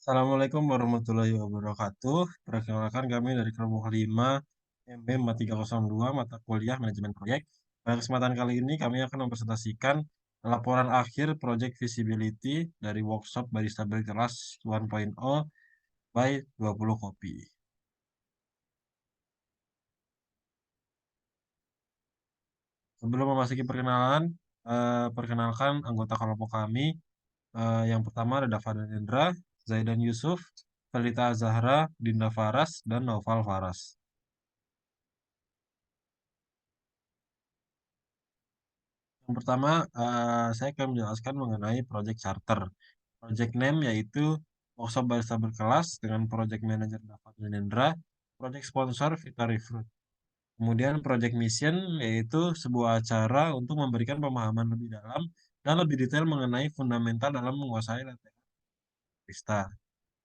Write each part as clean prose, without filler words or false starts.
Assalamualaikum warahmatullahi wabarakatuh. Perkenalkan kami dari kelompok 5 MB 4302 mata kuliah manajemen proyek. Pada kesempatan kali ini kami akan mempresentasikan laporan akhir Project Visibility dari workshop Barista Berkelas 1.0 by 20 Kopi. Sebelum memasuki perkenalkan anggota kelompok kami. Yang pertama ada Dava Dendra, Zaidan Yusuf, Felita Zahra, Dinda Faras, dan Noval Faras. Yang pertama, saya akan menjelaskan mengenai Project Charter. Project name yaitu Workshop Barista Berkelas dengan Project Manager Dapat Nendra, Project Sponsor Vitari Fruit. Kemudian Project Mission yaitu sebuah acara untuk memberikan pemahaman lebih dalam dan lebih detail mengenai fundamental dalam menguasai latte barista.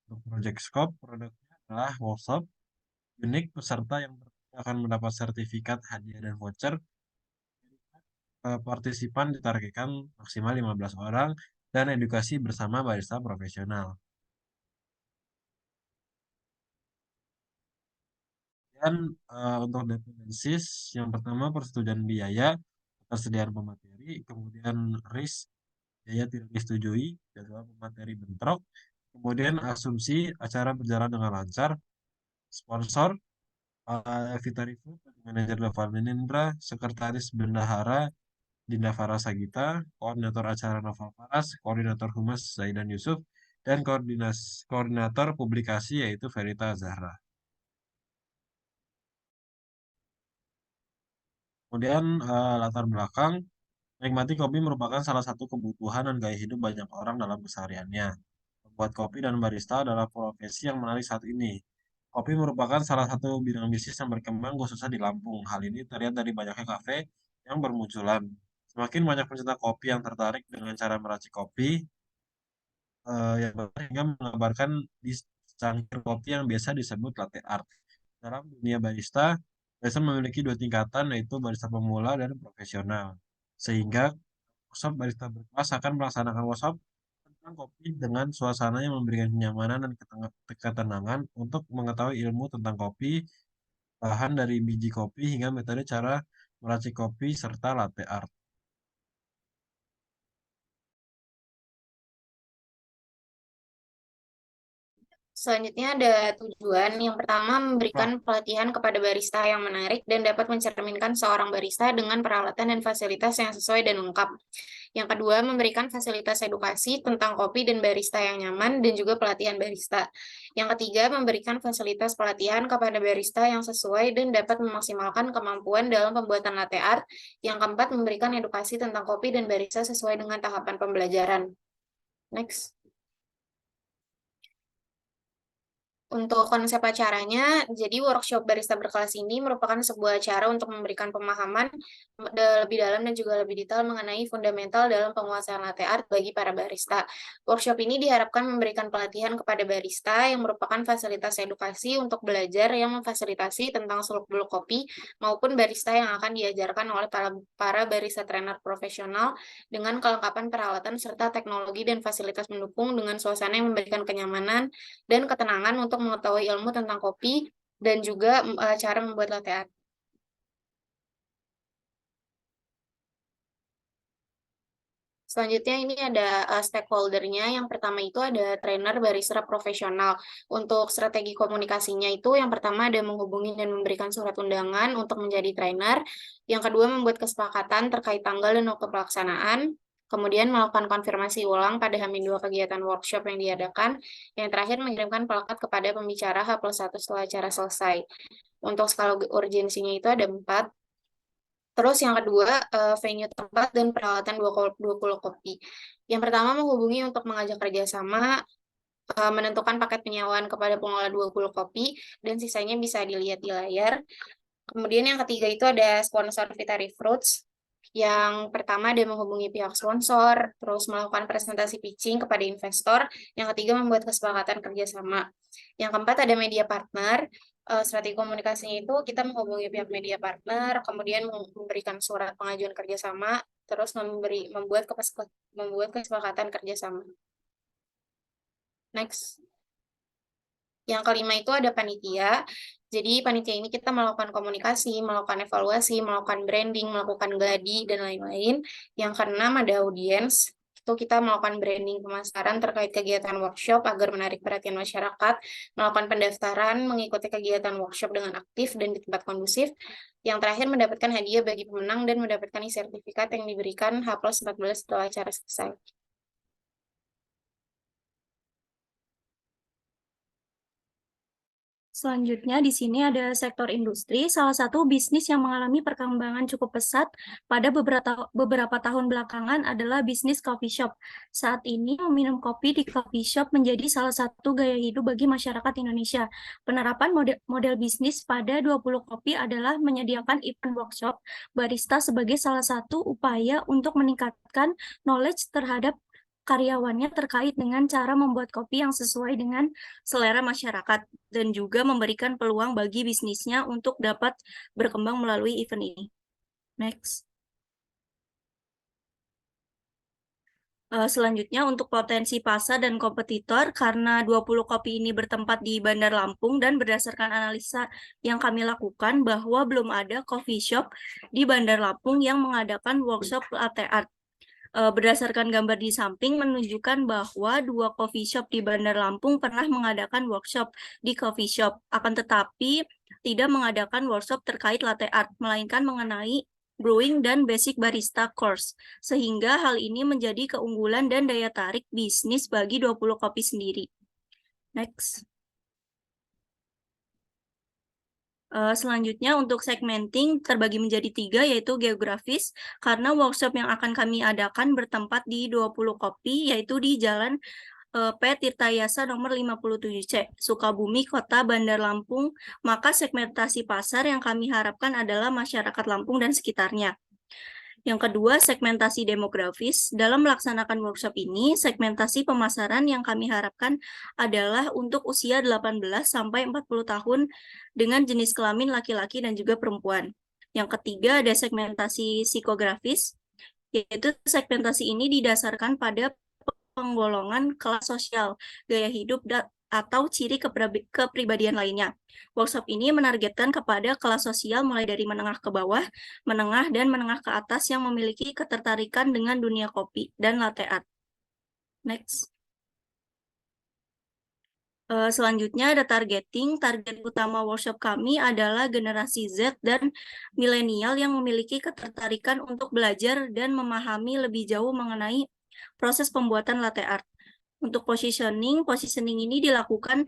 Untuk Project Scope, produknya adalah workshop unik peserta yang akan mendapat sertifikat, hadiah, dan voucher. Partisipan ditargetkan maksimal 15 orang dan edukasi bersama barista profesional. Dan untuk dependencies, yang pertama persetujuan biaya, ketersediaan pemateri, kemudian risk, biaya tidak disetujui, jadwal pemateri bentrok, kemudian asumsi acara berjalan dengan lancar, sponsor, Vitari Food, manajer Davan Nindra, sekretaris bendahara Dinda Farasagita, koordinator acara Novel Faras, koordinator humas Zaidan Yusuf, dan koordinator publikasi yaitu Verita Zahra. Kemudian latar belakang, menikmati kopi merupakan salah satu kebutuhan dan gaya hidup banyak orang dalam kesehariannya. Membuat kopi dan barista adalah profesi yang menarik saat ini. Kopi merupakan salah satu bidang bisnis yang berkembang khususnya di Lampung. Hal ini terlihat dari banyaknya kafe yang bermunculan. Semakin banyak pencinta kopi yang tertarik dengan cara meracik kopi, yang hingga mengabarkan di cangkir kopi yang biasa disebut latte art. Dalam dunia barista, barista memiliki dua tingkatan, yaitu barista pemula dan profesional. Sehingga workshop barista berkelas akan melaksanakan workshop tentang kopi dengan suasana yang memberikan kenyamanan dan ketenangan untuk mengetahui ilmu tentang kopi, bahan dari biji kopi, hingga metode cara meracik kopi, serta latte art. Selanjutnya ada tujuan. Yang pertama, memberikan Wah, pelatihan kepada barista yang menarik dan dapat mencerminkan seorang barista dengan peralatan dan fasilitas yang sesuai dan lengkap. Yang kedua, memberikan fasilitas edukasi tentang kopi dan barista yang nyaman dan juga pelatihan barista. Yang ketiga, memberikan fasilitas pelatihan kepada barista yang sesuai dan dapat memaksimalkan kemampuan dalam pembuatan latte art. Yang keempat, memberikan edukasi tentang kopi dan barista sesuai dengan tahapan pembelajaran. Next. Untuk konsep acaranya, jadi workshop barista berkelas ini merupakan sebuah acara untuk memberikan pemahaman lebih dalam dan juga lebih detail mengenai fundamental dalam penguasaan latte art bagi para barista. Workshop ini diharapkan memberikan pelatihan kepada barista yang merupakan fasilitas edukasi untuk belajar yang memfasilitasi tentang seluk-beluk kopi maupun barista yang akan diajarkan oleh para barista trainer profesional dengan kelengkapan peralatan serta teknologi dan fasilitas mendukung dengan suasana yang memberikan kenyamanan dan ketenangan untuk mengetahui ilmu tentang kopi dan juga cara membuat latte art. Selanjutnya ini ada stakeholder-nya. Yang pertama itu ada trainer barista profesional. Untuk strategi komunikasinya itu yang pertama ada menghubungi dan memberikan surat undangan untuk menjadi trainer. Yang kedua membuat kesepakatan terkait tanggal dan waktu pelaksanaan. Kemudian melakukan konfirmasi ulang pada H-2 kegiatan workshop yang diadakan. Yang terakhir mengirimkan plakat kepada pembicara H+1 setelah acara selesai. Untuk skala urgensinya itu ada 4. Terus yang kedua, venue tempat dan peralatan 20 kopi. Yang pertama menghubungi untuk mengajak kerjasama, menentukan paket penyewaan kepada pengelola 20 kopi, dan sisanya bisa dilihat di layar. Kemudian yang ketiga itu ada sponsor Vitari Fruits. Yang pertama ada menghubungi pihak sponsor, terus melakukan presentasi pitching kepada investor. Yang ketiga membuat kesepakatan kerjasama. Yang keempat ada media partner. Strategi komunikasinya itu kita menghubungi pihak media partner, kemudian memberikan surat pengajuan kerjasama, terus membuat kesepakatan kerjasama. Next. Yang kelima itu ada panitia. Jadi panitia ini kita melakukan komunikasi, melakukan evaluasi, melakukan branding, melakukan gladi, dan lain-lain. Yang keenam ada audiens. Itu kita melakukan branding pemasaran terkait kegiatan workshop agar menarik perhatian masyarakat, melakukan pendaftaran, mengikuti kegiatan workshop dengan aktif dan di tempat kondusif. Yang terakhir mendapatkan hadiah bagi pemenang dan mendapatkan sertifikat yang diberikan H+14 setelah acara selesai. Selanjutnya di sini ada sektor industri, salah satu bisnis yang mengalami perkembangan cukup pesat pada beberapa tahun belakangan adalah bisnis coffee shop. Saat ini meminum kopi di coffee shop menjadi salah satu gaya hidup bagi masyarakat Indonesia. Penerapan model bisnis pada 20 kopi adalah menyediakan event workshop barista sebagai salah satu upaya untuk meningkatkan knowledge terhadap karyawannya terkait dengan cara membuat kopi yang sesuai dengan selera masyarakat dan juga memberikan peluang bagi bisnisnya untuk dapat berkembang melalui event ini. Next. Selanjutnya untuk potensi pasar dan kompetitor, karena 20 kopi ini bertempat di Bandar Lampung dan berdasarkan analisa yang kami lakukan bahwa belum ada coffee shop di Bandar Lampung yang mengadakan workshop latte art. Berdasarkan gambar di samping menunjukkan bahwa 2 coffee shop di Bandar Lampung pernah mengadakan workshop di coffee shop, akan tetapi tidak mengadakan workshop terkait latte art, melainkan mengenai brewing dan basic barista course, sehingga hal ini menjadi keunggulan dan daya tarik bisnis bagi 20 kopi sendiri. Next. Selanjutnya untuk segmenting terbagi menjadi 3, yaitu geografis, karena workshop yang akan kami adakan bertempat di 20 kopi, yaitu di Jalan P. Tirtayasa nomor 57C, Sukabumi, Kota Bandar Lampung, maka segmentasi pasar yang kami harapkan adalah masyarakat Lampung dan sekitarnya. Yang kedua, segmentasi demografis. Dalam melaksanakan workshop ini, segmentasi pemasaran yang kami harapkan adalah untuk usia 18 sampai 40 tahun dengan jenis kelamin laki-laki dan juga perempuan. Yang ketiga, ada segmentasi psikografis, yaitu segmentasi ini didasarkan pada penggolongan kelas sosial, gaya hidup, atau ciri kepribadian lainnya. Workshop ini menargetkan kepada kelas sosial mulai dari menengah ke bawah, menengah, dan menengah ke atas yang memiliki ketertarikan dengan dunia kopi dan latte art. Next. Selanjutnya ada targeting. Target utama workshop kami adalah generasi Z dan milenial yang memiliki ketertarikan untuk belajar dan memahami lebih jauh mengenai proses pembuatan latte art. Untuk positioning ini dilakukan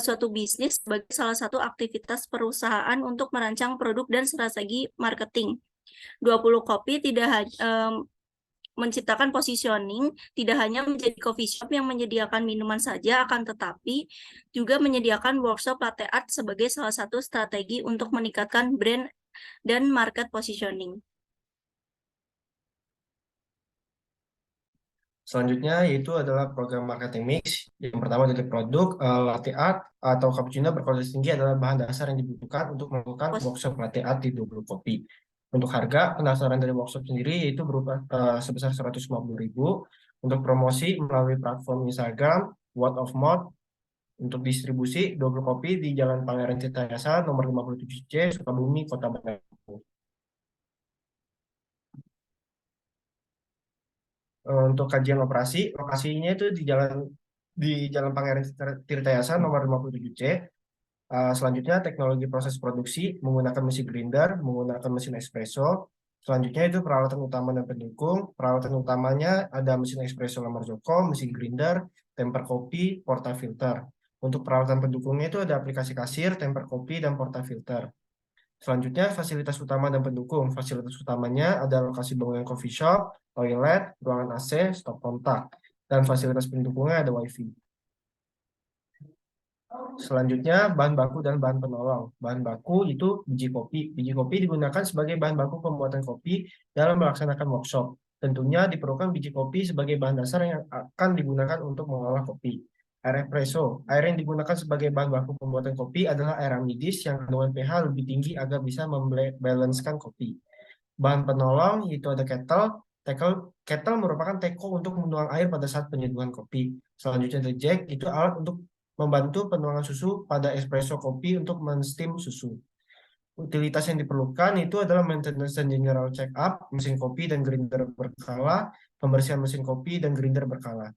suatu bisnis sebagai salah satu aktivitas perusahaan untuk merancang produk dan strategi marketing. 20 kopi tidak menciptakan positioning, tidak hanya menjadi coffee shop yang menyediakan minuman saja, akan tetapi juga menyediakan workshop latte art sebagai salah satu strategi untuk meningkatkan brand dan market positioning. Selanjutnya yaitu adalah program marketing mix. Yang pertama dari produk latte art atau cappuccino berkualitas tinggi adalah bahan dasar yang dibutuhkan untuk melakukan workshop latte art di 20 kopi. Untuk harga, pendaftaran dari workshop sendiri yaitu berupa sebesar 150.000. Untuk promosi melalui platform Instagram, word of mouth. Untuk distribusi 20 kopi di Jalan Pangeran Tirtayasa nomor 57C, Sukabumi, Kota Bandar. Untuk kajian operasi, lokasinya itu di Jalan Pangeran Tirtayasa nomor 57C. Selanjutnya teknologi proses produksi menggunakan mesin grinder, menggunakan mesin espresso. Selanjutnya itu peralatan utama dan pendukung. Peralatan utamanya ada mesin espresso lamar joko, mesin grinder, temper kopi, portafilter. Untuk peralatan pendukungnya itu ada aplikasi kasir, temper kopi, dan portafilter. Selanjutnya fasilitas utama dan pendukung. Fasilitas utamanya ada lokasi bangunan coffee shop, toilet, ruangan AC, stop kontak. Dan fasilitas pendukungnya ada WiFi. Selanjutnya bahan baku dan bahan penolong. Bahan baku itu biji kopi. Biji kopi digunakan sebagai bahan baku pembuatan kopi dalam melaksanakan workshop. Tentunya diperlukan biji kopi sebagai bahan dasar yang akan digunakan untuk mengolah kopi. Air espresso. Air yang digunakan sebagai bahan baku pembuatan kopi adalah air amidis yang kandungan pH lebih tinggi agar bisa membalancekan kopi. Bahan penolong itu ada kettle. Kettle merupakan teko untuk menuang air pada saat penyeduhan kopi. Selanjutnya ada jack, itu alat untuk membantu penuangan susu pada espresso kopi untuk menstim susu. Utilitas yang diperlukan itu adalah maintenance dan general check up mesin kopi dan grinder berkala, pembersihan mesin kopi dan grinder berkala.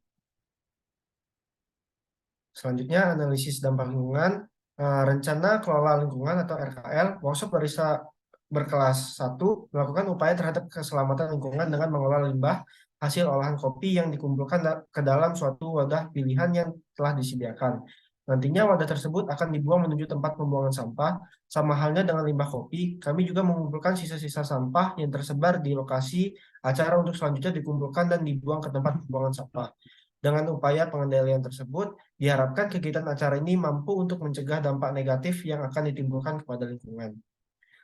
Selanjutnya, analisis dampak lingkungan. Rencana kelola lingkungan atau RKL, workshop barista berkelas 1 melakukan upaya terhadap keselamatan lingkungan dengan mengelola limbah hasil olahan kopi yang dikumpulkan ke dalam suatu wadah pilihan yang telah disediakan. Nantinya wadah tersebut akan dibuang menuju tempat pembuangan sampah. Sama halnya dengan limbah kopi, kami juga mengumpulkan sisa-sisa sampah yang tersebar di lokasi acara untuk selanjutnya dikumpulkan dan dibuang ke tempat pembuangan sampah. Dengan upaya pengendalian tersebut, diharapkan kegiatan acara ini mampu untuk mencegah dampak negatif yang akan ditimbulkan kepada lingkungan.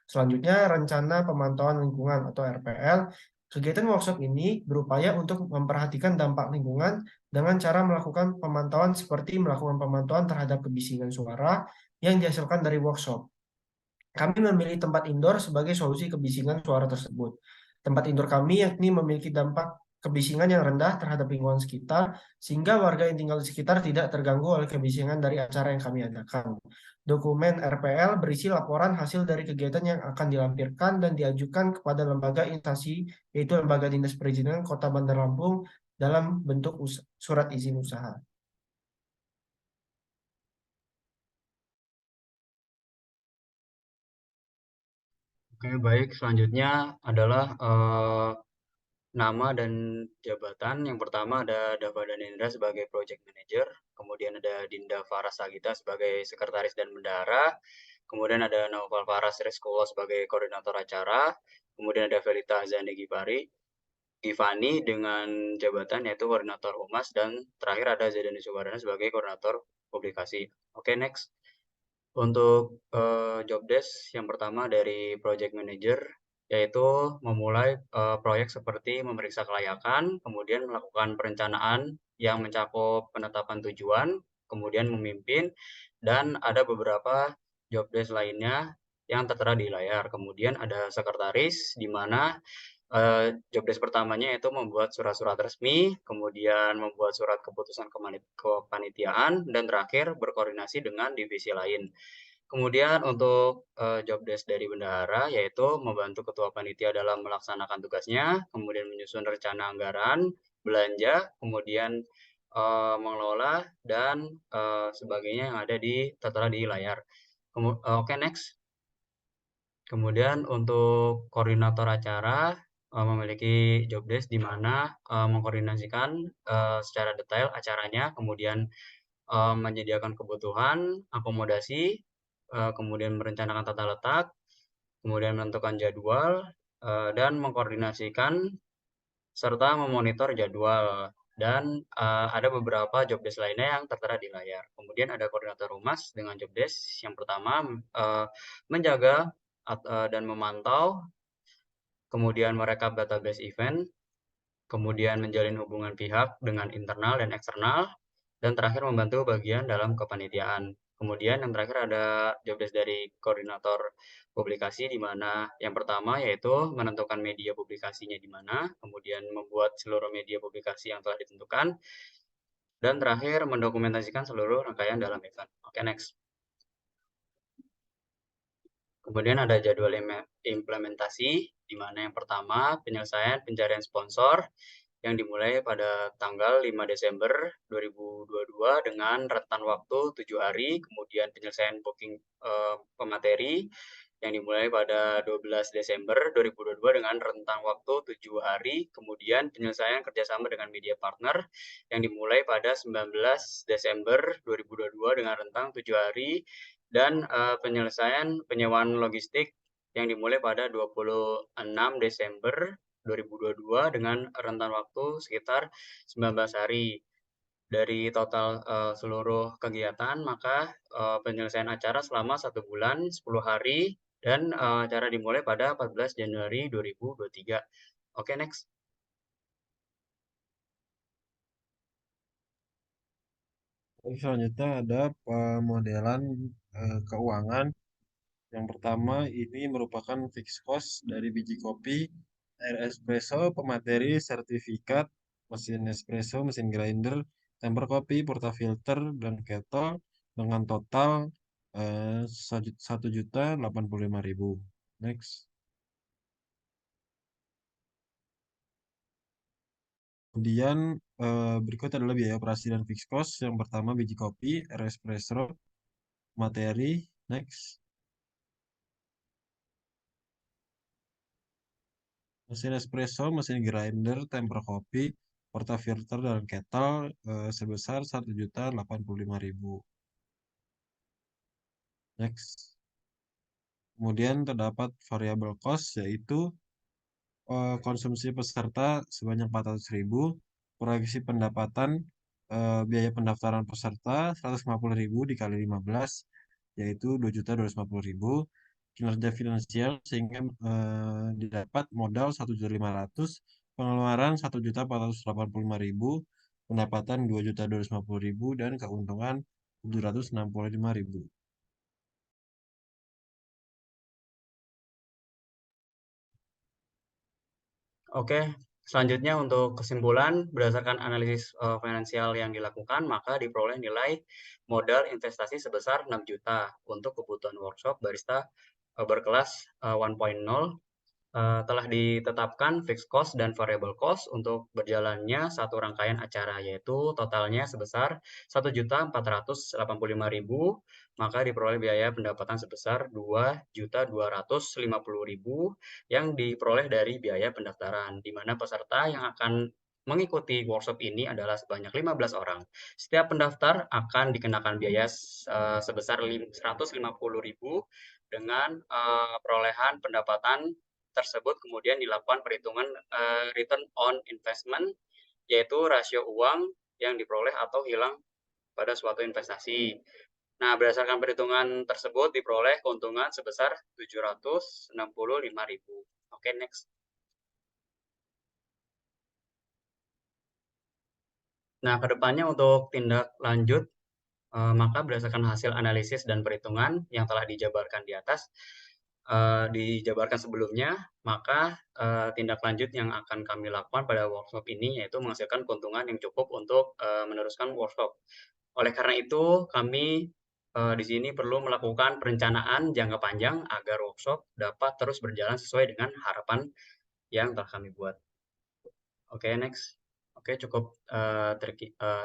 Selanjutnya, rencana pemantauan lingkungan atau RPL. Kegiatan workshop ini berupaya untuk memperhatikan dampak lingkungan dengan cara melakukan pemantauan seperti melakukan pemantauan terhadap kebisingan suara yang dihasilkan dari workshop. Kami memilih tempat indoor sebagai solusi kebisingan suara tersebut. Tempat indoor kami yakni memiliki dampak kebisingan yang rendah terhadap lingkungan sekitar, sehingga warga yang tinggal di sekitar tidak terganggu oleh kebisingan dari acara yang kami adakan. Dokumen RPL berisi laporan hasil dari kegiatan yang akan dilampirkan dan diajukan kepada lembaga instansi, yaitu Lembaga Dinas Perizinan Kota Bandar Lampung dalam bentuk surat izin usaha. Oke, baik. Selanjutnya adalah nama dan jabatan. Yang pertama ada Dava Danendra sebagai Project Manager, kemudian ada Dinda Farah Sagita sebagai Sekretaris dan Bendahara, kemudian ada Naufal Faras Rizkulo sebagai Koordinator Acara, kemudian ada Velita Zani Givani dengan jabatan yaitu Koordinator Humas, dan terakhir ada Zedani Subardana sebagai Koordinator Publikasi. Oke, next. Untuk job desk yang pertama dari Project Manager, yaitu memulai proyek seperti memeriksa kelayakan, kemudian melakukan perencanaan yang mencakup penetapan tujuan, kemudian memimpin, dan ada beberapa job desk lainnya yang tertera di layar. Kemudian ada sekretaris, di mana job desk pertamanya yaitu membuat surat-surat resmi, kemudian membuat surat keputusan kepanitiaan, dan terakhir berkoordinasi dengan divisi lain. Kemudian untuk job desk dari bendahara yaitu membantu ketua panitia dalam melaksanakan tugasnya, kemudian menyusun rencana anggaran, belanja, kemudian mengelola dan sebagainya yang ada tertera di layar. Oke, next. Kemudian untuk koordinator acara memiliki job desk di mana mengkoordinasikan secara detail acaranya, kemudian menyediakan kebutuhan, akomodasi, kemudian merencanakan tata letak, kemudian menentukan jadwal, dan mengkoordinasikan serta memonitor jadwal. Dan ada beberapa job desk lainnya yang tertera di layar. Kemudian ada koordinator humas dengan job desk yang pertama menjaga dan memantau, kemudian merekap database event, kemudian menjalin hubungan pihak dengan internal dan eksternal, dan terakhir membantu bagian dalam kepanitiaan. Kemudian yang terakhir ada job desk dari koordinator publikasi, di mana yang pertama yaitu menentukan media publikasinya di mana, kemudian membuat seluruh media publikasi yang telah ditentukan, dan terakhir mendokumentasikan seluruh rangkaian dalam event. Oke, next. Kemudian ada jadwal implementasi, di mana yang pertama penyelesaian pencarian sponsor yang dimulai pada tanggal 5 Desember 2022 dengan rentan waktu 7 hari, kemudian penyelesaian booking pemateri yang dimulai pada 12 Desember 2022 dengan rentang waktu 7 hari, kemudian penyelesaian kerjasama dengan media partner yang dimulai pada 19 Desember 2022 dengan rentang 7 hari, dan penyelesaian penyewaan logistik yang dimulai pada 26 Desember 2022 dengan rentan waktu sekitar 19 hari. Dari total seluruh kegiatan, maka penyelesaian acara selama 1 bulan, 10 hari, dan acara dimulai pada 14 Januari 2023. Oke, next. Selanjutnya ada pemodelan keuangan. Yang pertama ini merupakan fixed cost dari biji kopi, air espresso, pemateri, sertifikat, mesin espresso, mesin grinder, temper kopi, portafilter, dan kettle, dengan total 1.085.000. Next. Kemudian berikut adalah biaya operasi dan fixed cost. Yang pertama biji kopi, espresso, materi. Next. Mesin espresso, mesin grinder, temper kopi, portafilter, dan kettle sebesar 1.085.000. Next. Kemudian terdapat variable cost, yaitu konsumsi peserta sebanyak 400.000, proyeksi pendapatan biaya pendaftaran peserta 150.000 dikali 15, yaitu 2.250.000. Kinerja finansial sehingga didapat modal 1.500.000, pengeluaran 1.485.000, pendapatan 2.250.000, dan keuntungan 765.000. Oke, selanjutnya untuk kesimpulan, berdasarkan analisis finansial yang dilakukan, maka diperoleh nilai modal investasi sebesar 6 juta untuk kebutuhan workshop barista berkelas 1.0. Telah ditetapkan fixed cost dan variable cost untuk berjalannya satu rangkaian acara, yaitu totalnya sebesar 1.485.000, maka diperoleh biaya pendapatan sebesar 2.250.000 yang diperoleh dari biaya pendaftaran, di mana peserta yang akan mengikuti workshop ini adalah sebanyak 15 orang. Setiap pendaftar akan dikenakan biaya sebesar 150.000 dengan perolehan pendapatan tersebut kemudian dilakukan perhitungan return on investment, yaitu rasio uang yang diperoleh atau hilang pada suatu investasi. Nah, berdasarkan perhitungan tersebut diperoleh keuntungan sebesar 765.000. Oke, next. Nah, kedepannya untuk tindak lanjut, maka berdasarkan hasil analisis dan perhitungan yang telah dijabarkan di atas, dijabarkan sebelumnya, maka tindak lanjut yang akan kami lakukan pada workshop ini yaitu menghasilkan keuntungan yang cukup untuk meneruskan workshop. Oleh karena itu, kami di sini perlu melakukan perencanaan jangka panjang agar workshop dapat terus berjalan sesuai dengan harapan yang telah kami buat. Oke, next. Oke, cukup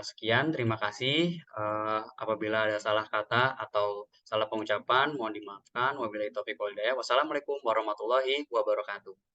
sekian. Terima kasih. Apabila ada salah kata atau salah pengucapan, mohon dimaafkan. Wabillahi taufiq wal hidayah. Wassalamualaikum warahmatullahi wabarakatuh.